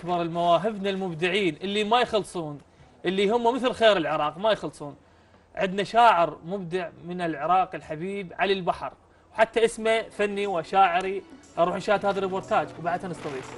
اكبر المواهبنا المبدعين اللي ما يخلصون، اللي هم مثل خير العراق ما يخلصون. عندنا شاعر مبدع من العراق الحبيب علي البحر، وحتى اسمه فني وشاعري. اروح نشاهد هذا الريبورتاج وبعدها نستضيفه.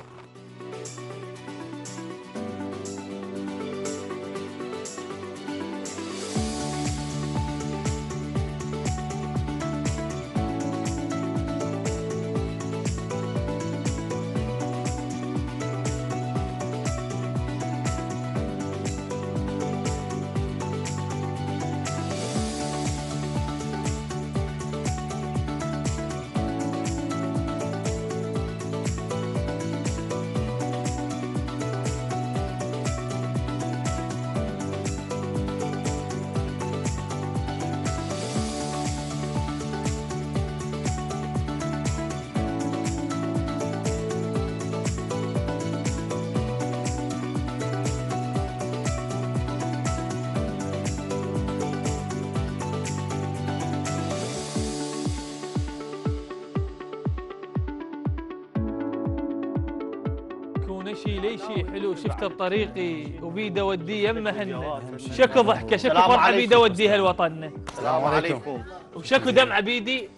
شي ليشي حلو شفته بطريقي وبيده وديه يمهن. شكو ضحكه شكو فرحه بيده وديها لوطننا. السلام عليكم. وشكو دمعه بيدي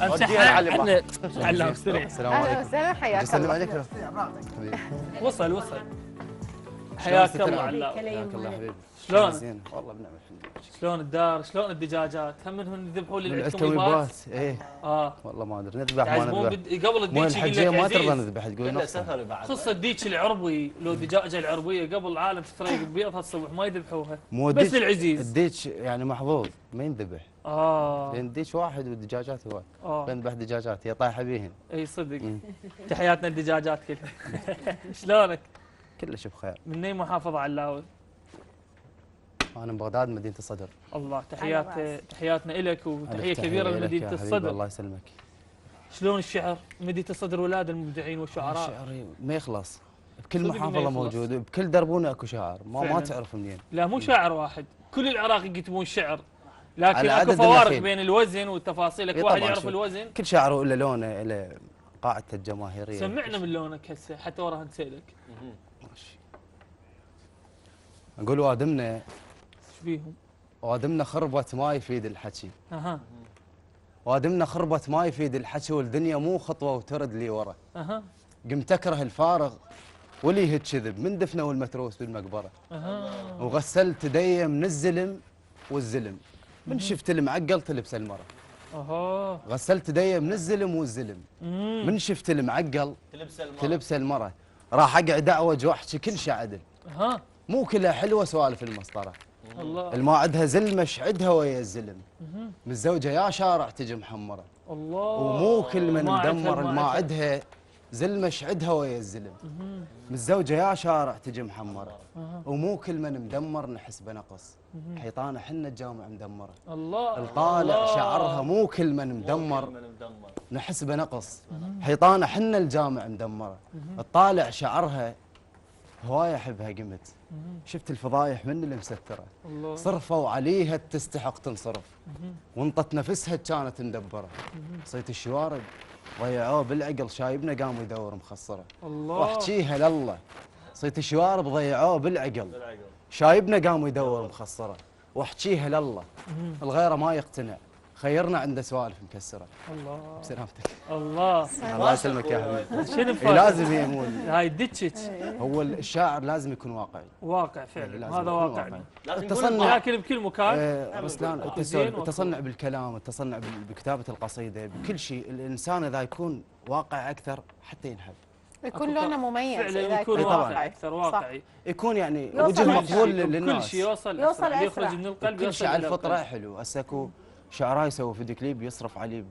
امسحها. احنا علام سريع. السلام عليكم. اهلا وسهلا حياك الله. سلم عليك حبيبي. وصل حياك الله علام. حياك الله حبيبي. شلون؟ زين والله بنعم الحمد لله. شلون الدار؟ شلون الدجاجات؟ هم منهم يذبحون لي الكويبات. ايه والله ما ادري نذبح ما نذبح. قبل الديك الحجيه ما ترضى نذبح تقول نص. خص الديك العربي لو دجاجه العربيه قبل العالم تتريق بيض الصبح ما يذبحوها. بس العزيز الديك يعني محظوظ ما ينذبح. لان الديك واحد والدجاجات هواي. فنذبح دجاجات هي طايحه بيهن. اي صدق. تحياتنا الدجاجات كلها. شلونك؟ كلش بخير. من اي محافظه علاوي؟ انا من بغداد مدينه الصدر. الله تحياتنا لك وتحيه كبيره لمدينه الصدر. الله يسلمك. شلون الشعر؟ مدينه الصدر ولاد المبدعين والشعراء. الشعر ما يخلص. بكل محافظه موجود، بكل دربونه اكو شاعر، ما تعرف منين. لا مو شاعر واحد، كل العراق يكتبون شعر، لكن اكو فوارق بين الوزن والتفاصيل، اكو واحد يعرف الوزن. كل شاعر له لونه، له قاعدته الجماهيريه. سمعنا من لونك هسه حتى وراها نسالك. ماشي. نقول وادمنا ايش بيهم؟ وادمنا خربت ما يفيد الحكي. وادمنا خربت ما يفيد الحكي، والدنيا مو خطوه وترد لي ورا. قمت اكره الفارغ وليه الكذب، من دفنه والمتروس بالمقبره. وغسلت دي من الزلم والزلم، من شفت المعقل تلبس المره. غسلت دي من الزلم والزلم، من شفت المعقل تلبس المره. راح اقعد اعوج واحكي كل شيء عدل. مو كلها حلوه سوالف المسطره. الله. الما عندها زلمه عدها ويا الزلم. متزوجه يا شارع تجي محمره. الله. ومو كل من مدمر الما عندها زلمه عدها ويا الزلم. متزوجه يا شارع تجي محمره. ومو كل من مدمر نحس بنقص. حيطانه حنا الجامع مدمره. الله. الطالع شعرها مو كل من مدمر نحس بنقص. حيطانه حنا الجامع مدمره. الطالع شعرها هواي احبها قمت. شفت الفضايح من اللي مستره. صرفوا عليها تستحق تنصرف. وانطت نفسها كانت مدبره. صيت الشوارب ضيعوه بالعقل، شايبنا قام يدور مخصره. واحكيها لله. صيت الشوارب ضيعوه بالعقل، شايبنا قام يدور مخصره. واحكيها لله. الغيره ما يقتنع، خيرنا عنده سوالف مكسره. الله بسلامتك. الله يسلمك يا حبيبي. شنو لازم يمون هاي دتشك. هو الشاعر لازم يكون واقعي. واقع فعلا، هذا واقعنا. التصنع لكن بكل مكان. رسلان التصنع بالكلام، التصنع بكتابه القصيده، بكل شيء. الانسان اذا يكون واقع اكثر حتى ينحب. يكون لونه مميز. فعلا يكون واقعي اكثر، واقعي. يكون يعني وجه مقبول للناس. كل شيء يوصل يخرج من القلب. كل شيء على الفطره حلو. هسه اكو شعراء يسوي فيديو كليب يصرف عليه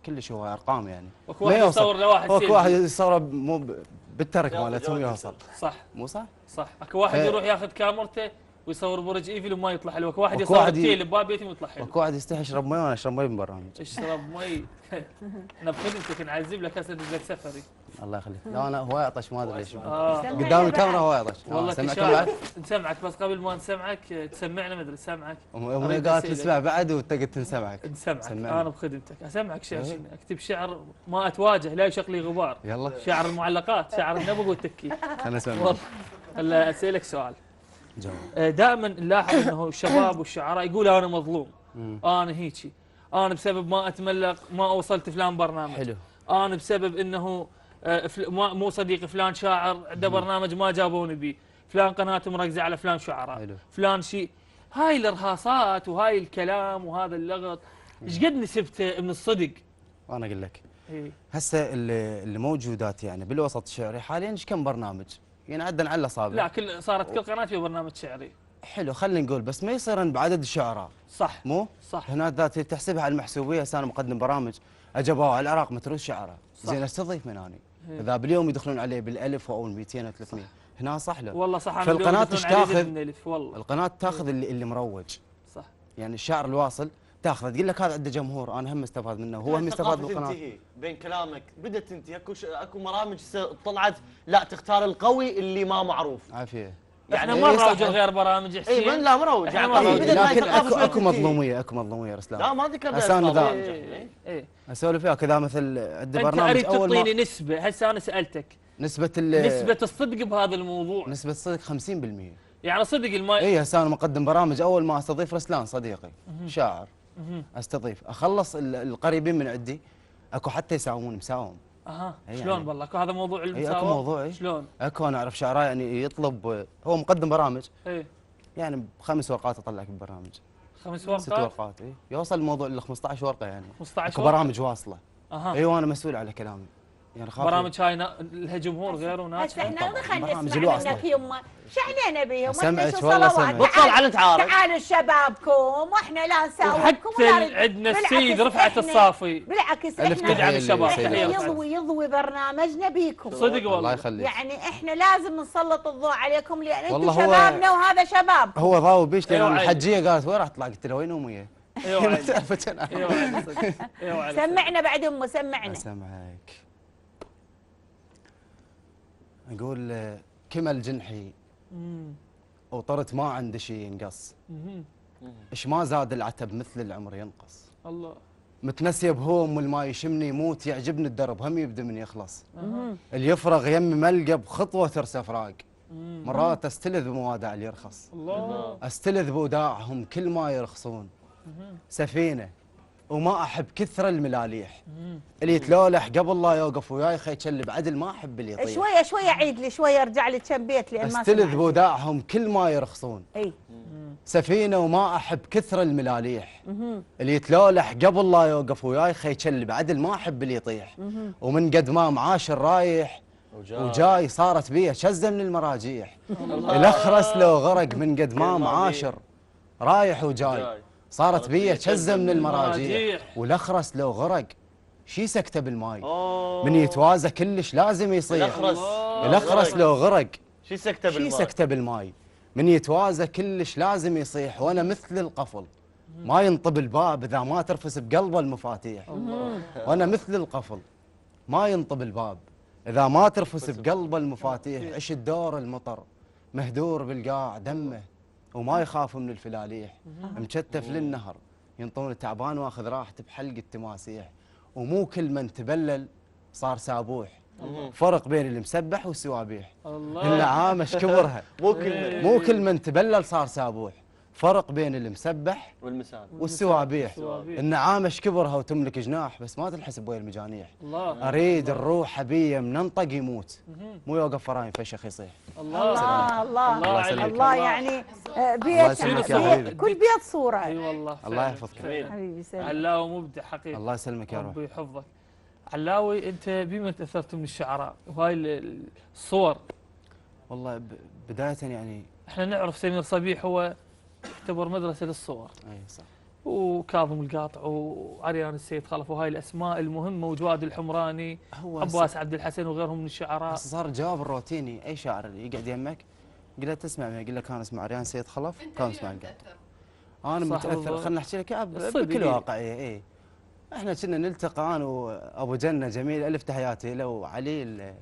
كلش، هو ارقام يعني. اكو واحد يصور لواحد اكو واحد يصور مو بالترك مالتهم يوصل. صح مو صح؟ صح. اكو واحد يروح ياخذ كاميرته ويصور برج ايفل وما يطلع حلو، واحد وكو يصور واحد تيل بباب بيتي ويطلع حلو. وكو واحد يستحي يشرب مي وانا اشرب مي من برامج. اشرب مي. انا بخدمتك نعذب لك هسه ادز لك سفري. الله يخليك. لا انا هواي عطش ما ادري ليش. سمعنا قدام الكاميرا بعد. هواي عطش. والله سمعكم تشاعر بعد؟ نسمعك، بس قبل ما نسمعك تسمعنا، ما ادري سامعك. امي قالت تسمع بعد وانت قلت نسمعك. نسمعك سمعني. انا بخدمتك، اسمعك شعر، إيه. اكتب شعر ما اتواجه لا يشقلي غبار. يلا شعر المعلقات، شعر النبق والتكي. خلنا نسمع. والله هلا اسالك سؤال. جاوب. دائما نلاحظ انه الشباب والشعراء يقولوا انا مظلوم، انا هيجي، انا بسبب ما اتملق ما وصلت فلان برنامج، حلو. انا بسبب انه مو صديقي فلان شاعر عنده برنامج ما جابوني بيه، فلان قناته مركزه على فلان شعراء، حلو. فلان شيء. هاي الارهاصات وهاي الكلام وهذا اللغط ايش قد نسبته من الصدق؟ وانا اقول لك إيه. هسه اللي موجودات يعني بالوسط الشعري حاليا ايش كم برنامج؟ يعني عدنا على الاصابع. لا صارت كل قناه فيها برنامج شعري. حلو خلينا نقول بس ما يصيرن بعدد الشعراء. صح مو؟ صح. هنا ذات تحسبها على المحسوبيه، هسه انا مقدم برامج اجابوا على العراق متروس شعراء، صح. زين استضيف من اني. إيه. اذا باليوم يدخلون عليه بالالف او 200 او 300 هنا صح له. والله صح. أنا فالقناه اليوم ايش يدخلون علي تاخذ؟ زد من ألف والله. القناه تاخذ اللي مروج. صح. يعني الشاعر الواصل تاخذه تقول لك هذا عنده جمهور انا هم استفاد منه وهو هم يستفاد بالقناه. تنتهي بين كلامك بدات تنتهي، اكو برامج طلعت لا تختار القوي اللي ما معروف. عافيه. احنا إيه ما صح. نروج غير برامج حسين. اي من لا مروج إحنا يعني ما طبعاً نروج. بدت هاي لكن الثقافة شوي اكو تنتهي. مظلوميه اكو مظلوميه يا رسلان. لا ما ذكرنا هسه أنا أسماء ذا- برامج. إيه. إيه. اسولف وياك اذا مثل عندي انت برنامج اريد اول تعطيني ما نسبه، هسه انا سالتك نسبه نسبه الصدق بهذا الموضوع. نسبه الصدق 50%. يعني صدق الماء. اي هسه انا مقدم برامج اول ما استضيف رسلان صديقي شاعر استضيف اخلص القريبين من عندي اكو حتى يساومون مساوم. اها إيه شلون يعني. والله هذا موضوع اي المساواه. اكو موضوع اي شلون؟ اكو انا اعرف شعراء يعني يطلب هو مقدم برامج ايه يعني ب5 ورقات اطلعك بالبرامج 5 6 ورقات. ورقات اي يوصل الموضوع ل 15 ورقه يعني 15 اكو ورقة. برامج واصله. اها اي وانا مسؤول على كلامي يعني خاف برامج هاي لها جمهور غير هسه وناس. احنا طبعاً. خلينا برامج نسمع الواصلة. منك يمه، شعنينا بيهم سمعت واحنا شو والله صلوات. سمعت. بطل على نتعارك. تعالوا شبابكم واحنا لا نساويكم وحتى عندنا السيد رفعت الصافي بالعكس ألف احنا تدعم الشباب. تحية تحية للسيد. يضوي برنامجنا بيكم. صدق الله والله. يخليك. يعني احنا لازم نسلط الضوء عليكم لان انتم والله هو- شبابنا وهذا شبابكم. هو ضاوي بيش لان أيوة أنا عادي. الحجيه قالت وين راح تطلع؟ قلت له وين امي؟ ايوه ما علي. تعرفت انا. ايوه علي صدق. ايوه علي. سمعنا بعد امه سمعنا. اسمعك. اقول كمل جنحي وطرت ما عندي شيء ينقص، ايش ما زاد العتب مثل العمر ينقص، الله. متنسي بهوم والما يشمني يموت يعجبني الدرب هم يبدا من يخلص، اللي يفرغ يم ملقى بخطوه ترسى فراق، مرات استلذ بموادع اللي يرخص، الله. استلذ بوداعهم كل ما يرخصون، سفينه وما احب كثر الملاليح، اللي يتلولح قبل لا يوقف وياي خي يكلب عدل ما احب اللي يطيح، شويه شويه عيد لي شويه ارجع لي كم بيت لان ما استلذ سمعت. بوداعهم كل ما يرخصون، اي سفينه وما احب كثر الملاليح، اللي يتلولح قبل لا يوقف وياي خي يكلب عدل ما احب اللي يطيح، ومن قد ما معاشر رايح وجاي صارت بيه شزه من المراجيح، الاخرس لو غرق من قد ما معاشر رايح وجاي صارت بيه شزه من المراجيح، والاخرس لو غرق شي سكته بالماي، من يتوازى كلش لازم يصيح، الاخرس لو غرق شي سكته شي بالماء. سكته بالماي، من يتوازى كلش لازم يصيح، وانا مثل القفل ما ينطب الباب اذا ما ترفس بقلبه المفاتيح، وانا مثل القفل ما ينطب الباب اذا ما ترفس بقلبه المفاتيح، عش الدور المطر مهدور بالقاع دمه وما يخاف من الفلاليح، مكتف للنهر ينطون تعبان واخذ راحته بحلق التماسيح، ومو كل من تبلل صار سابوح، فرق بين المسبح والسوابيح، الله. النعامه ايش كبرها مو كل من تبلل صار سابوح، فرق بين المسبح والمسان والسوابيح، والسوابيح. النعامه ايش كبرها وتملك جناح بس ما تنحسب ويا المجانيح، الله. اريد الروح ابيه مننطق يموت مو يوقف وراي فشخ يصيح. الله. الله الله الله عليك. الله يعني الله بيت يسلمك يا بيت- حبيبي. كل بيت صوره. اي والله. الله فعلاً. يحفظك. فعلاً. حبيبي سلام. علاوي مبدع حقيقي. الله يسلمك يا روح. ربي يحفظك. علاوي انت بما تاثرت من الشعراء وهاي الصور، والله بدايه يعني احنا نعرف سمير صبيح هو يعتبر مدرسه للصور، اي صح وكاظم القاطع وعريان السيد خلف وهاي الاسماء المهمه وجواد الحمراني هو عباس عبد الحسن وغيرهم من الشعراء. صار الجواب الروتيني اي شاعر يقعد يمك قلت تسمع مين؟ يقول لك كان اسمع ريان سيد خلف، كان اسمع القاطع. انا صح متاثر، بالضبط. خلينا نحكي لك إياها الصدق بكل إيه. واقعيه. اي احنا كنا نلتقى انا وابو جنه جميل الف تحياتي له وعلي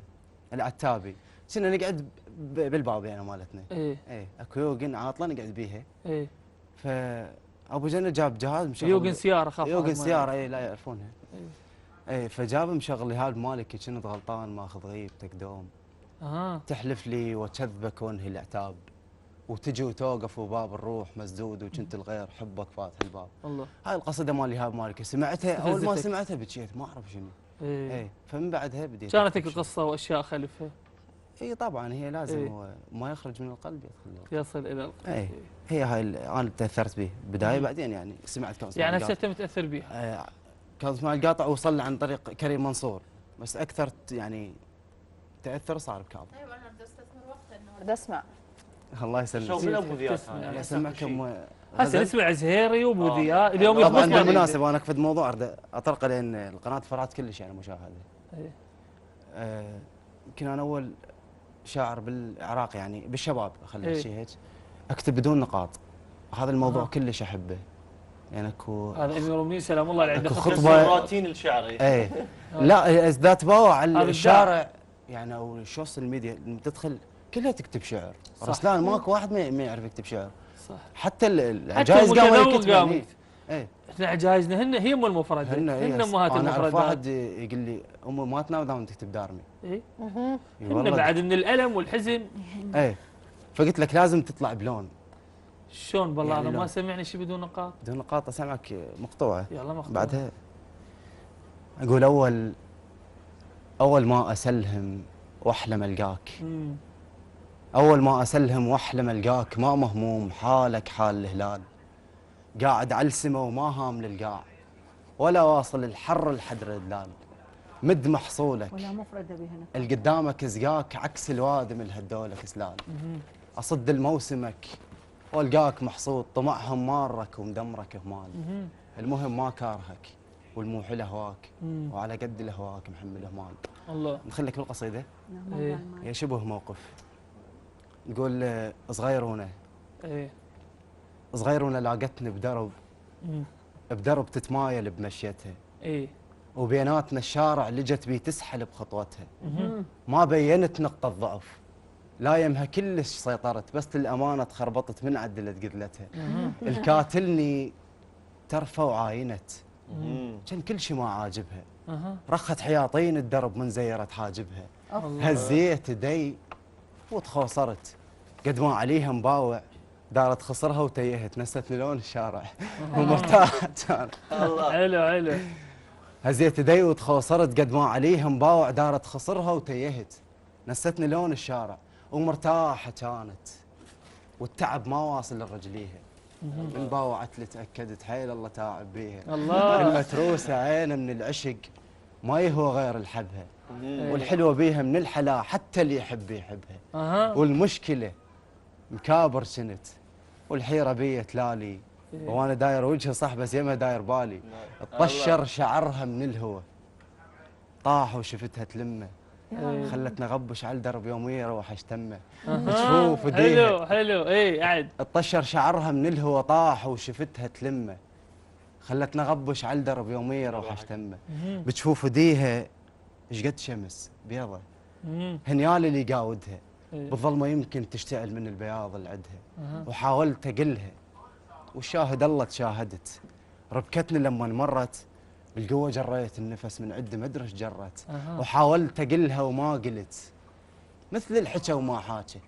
العتابي، كنا نقعد بالباب يعني مالتنا. ايه اكو يوغن عاطله نقعد بيها. ايه فابو جنه جاب جهاز مشغل يوغن سياره خاف يوغن واحد ما سياره يعرف. لا يعرفونها. فجاب مشغل لي هذا مالك كنت غلطان ماخذ غيبتك دوم. تحلف لي وكذبك وانهي العتاب، وتجي وتوقف وباب الروح مسدود وكنت الغير حبك فاتح الباب. الله. هاي القصيده مال ايهاب مالك سمعتها اول ما استفزتك. سمعتها بكيت ما اعرف شنو. ايه فمن بعدها بديت كانت أكتب شيء. القصه واشياء خلفها اي طبعا هي لازم إيه. هو ما يخرج من القلب يدخل القلب. يصل الى القلب. اي هي هاي انا تاثرت به بدايه، بعدين يعني سمعت كان يعني هسه انت متاثر بيها. كان اسمها القاطع وصل عن طريق كريم منصور، بس اكثر يعني تاثر صار بكاظم. طيب انا بدي استثمر وقت انه بدي اسمع. الله يسلمك. شو من ابو ذياب تسمع. الله يسلمك كم هسه نسمع زهيري وابو ذياب اليوم طبعا يخبطنا بالمناسبه انا اكفد موضوع اريد اطرقه لان القناه فرعت كلش يعني مشاهده. إيه. يمكن انا اول شاعر بالعراق يعني بالشباب خلينا إيه. نحكي هيك اكتب بدون نقاط. هذا الموضوع أها. كلش احبه. يعني اكو هذا امير المؤمنين سلام الله عليه عنده أكو خطبه. خطبة. روتين الشعر. ايه لا اذا تباوع على هذا الشارع يعني او السوشيال ميديا لما تدخل كلها تكتب شعر. صح. رسلان ماكو واحد ما يعرف يكتب شعر. صح. حتى حتى العجائز قاموا المتذوق يكتبون. قامت. ايه احنا عجائزنا هي ام المفردات، هن هن امهات انا اعرف المفردات. واحد يقول لي امي ما تنام دام تكتب دارمي. ايه إي هن والله. بعد من الالم والحزن. ايه فقلت لك لازم تطلع بلون شلون بالله يعني انا ما لون. سمعني شيء بدون نقاط. بدون نقاط اسمعك مقطوعه. يلا مقطوع. بعدها اقول اول ما اسلهم واحلم القاك، مم. اول ما اسلهم واحلم القاك ما مهموم حالك حال الهلال، قاعد على السما وما هام للقاع ولا واصل الحر الحدر الدلال، مد محصولك ولا مفردة بهنا. القدامك زقاك عكس الوادم الهدولك سلال، اصد الموسمك والقاك محصود طمعهم مارك ومدمرك همال، المهم ما كارهك والموح لهواك وعلى قد لهواك محمل همال. الله. نخليك بالقصيده إيه. هي شبه موقف. نقول صغيرونه ايه صغيرونه لاقتني بدرب مم. بدرب تتمايل بمشيتها، ايه وبيناتنا الشارع لجت بي تسحل بخطوتها، ما بينت نقطة ضعف لا يمها كلش سيطرت، بس الأمانة تخربطت من عدلت قدلتها، الكاتلني ترفع وعاينت كان كل شي ما عاجبها، اها رخت حياطين الدرب من زيرت حاجبها، الله. هزيت دي وتخوصرت قد ما عليها مباوع دارت خصرها وتيهت نستني لون الشارع ومرتاحة كانت. حلو حلو. هزيت يدي وتخوصرت قد ما عليها مباوع دارت خصرها وتيهت نستني لون الشارع ومرتاحة كانت والتعب ما واصل لرجليها، من باوعت لي تأكدت حيل الله تاعب بيها، الله. المتروسة عينه من العشق ما يهوى غير الحبها، والحلوة بيها من الحلا حتى اللي يحب يحبها، اها والمشكلة مكابر كنت والحيرة بي تلالي، وانا داير وجهي صح بس يمها داير بالي، طشر شعرها من الهوى طاح وشفتها تلمه، خلتنا غبش على الدرب يومية روح اشتمه، تشوف ديها حلو حلو. ايه قاعد. طشر شعرها من الهوى طاح وشفتها تلمه، خلتنا غبش على الدرب يومية روح اشتمه، بتشوف ديها ايش قد شمس بيضة هنيال اللي يقاودها، بالظلمة يمكن تشتعل من البياض اللي عدها، وحاولت اقلها والشاهد الله تشاهدت، ربكتني لما مرت بالقوة جريت النفس من عد مدرش جرت، وحاولت اقلها وما قلت مثل الحكى وما حاكي،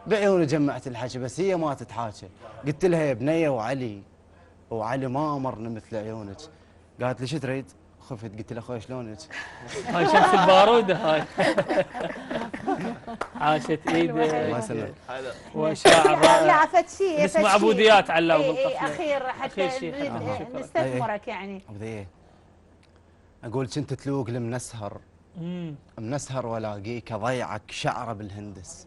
بعيوني جمعت الحكي بس هي ما تتحاكي، قلت لها يا بنيه وعلي ما امرني مثل عيونك، قالت لي شو تريد؟ خفت قلت لها اخوي شلونك؟ هاي شمس البارودة هاي. عاشت ايده. الله يسلمك. وشاعر لا رائع. فد شيء نسمع ابوديات علّاو بالقفله. اخير حتى أخير شيء. نريد شكراً. نستثمرك يعني. ابدي اقول كنت تلوق المنسهر منسهر والاقيك اضيعك شعره بالهندس،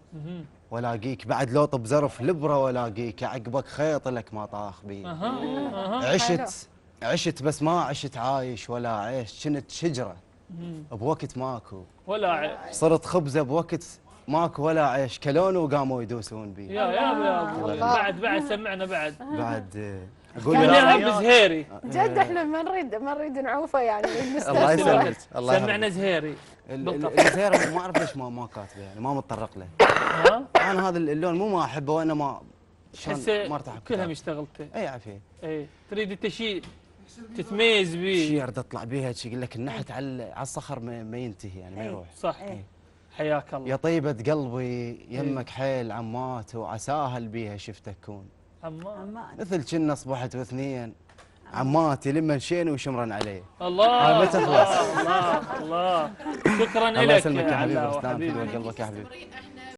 والاقيك بعد لوط بزرف لبره والاقيك عقبك خيط لك ما طاخ بي، عشت بس ما عشت عايش ولا عيش، كنت شجره بوقت ماكو ولا صرت خبزه بوقت ماكو ولا عيش كلونه وقاموا يدوسون بيه. يا ابوي الله. بعد سمعنا بعد. بعد كل اقول لعب زهيري. جد احنا ما نريد نعوفه يعني الله نستثمر. يسلمك الله سمعنا يحفظك. زهيري. الزهير ما اعرف ليش ما كاتبه يعني ما متطرق له. ها انا هذا اللون مو ما احبه وانا ما هسه ما ارتاح كلها اشتغلته. اي عافيه. اي تريد انت شيء تتميز به. شي ارد اطلع بيها شي يقول لك النحت على الصخر ما ينتهي يعني ما أي. يروح. صح. حياك الله. يا طيبة قلبي يمك حيل عمات وعساهل بيها شفتك كون عمان. مثل كنا اصبحت واثنين عماتي لما مشينا وشمرا عليه. الله متى تخلص؟ الله الله شكرا الله لك يسلمك يا حبيبي علاء رستان وحبيبي. في قلبك يا حبيبي.